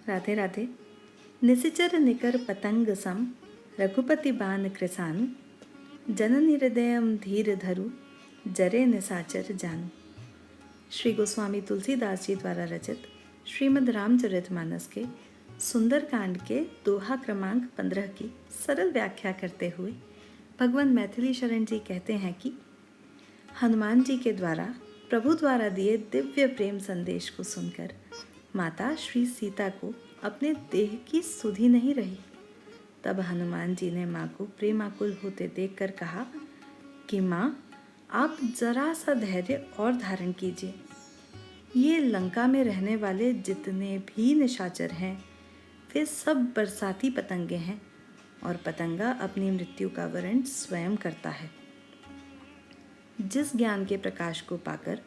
राधे राधे। निशिचर निकर पतंग सम रघुपति बान कृसानु, जननी हृदयम धीर धरु जरे निशाचर जानु। श्री गोस्वामी तुलसीदास जी द्वारा रचित श्रीमद् रामचरितमानस के सुंदरकांड के दोहा क्रमांक 15 की सरल व्याख्या करते हुए भगवान मैथिली शरण जी कहते हैं कि हनुमान जी के द्वारा प्रभु द्वारा दिए दिव्य प्रेम संदेश को सुनकर माता श्री सीता को अपने देह की सुधि नहीं रही। तब हनुमान जी ने माँ को प्रेमाकुल होते देखकर कहा कि माँ, आप जरा सा धैर्य और धारण कीजिए। ये लंका में रहने वाले जितने भी निशाचर हैं वे सब बरसाती पतंगे हैं और पतंगा अपनी मृत्यु का वर्ण स्वयं करता है। जिस ज्ञान के प्रकाश को पाकर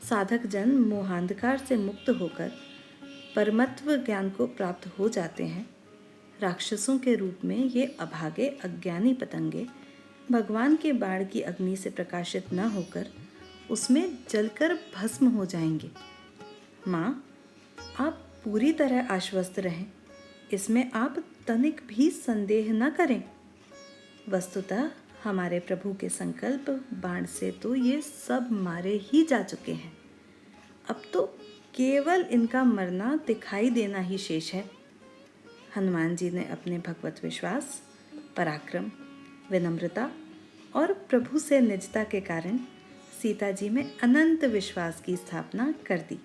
साधक जन मोहांधकार से मुक्त होकर परमत्व ज्ञान को प्राप्त हो जाते हैं, राक्षसों के रूप में ये अभागे अज्ञानी पतंगे भगवान के बाण की अग्नि से प्रकाशित न होकर उसमें जलकर भस्म हो जाएंगे। माँ, आप पूरी तरह आश्वस्त रहें, इसमें आप तनिक भी संदेह न करें। वस्तुतः हमारे प्रभु के संकल्प बाण से तो ये सब मारे ही जा चुके हैं। अब तो केवल इनका मरना दिखाई देना ही शेष है। हनुमान जी ने अपने भगवत विश्वास, पराक्रम, विनम्रता और प्रभु से निजता के कारण सीता जी में अनंत विश्वास की स्थापना कर दी।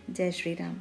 जय श्री राम।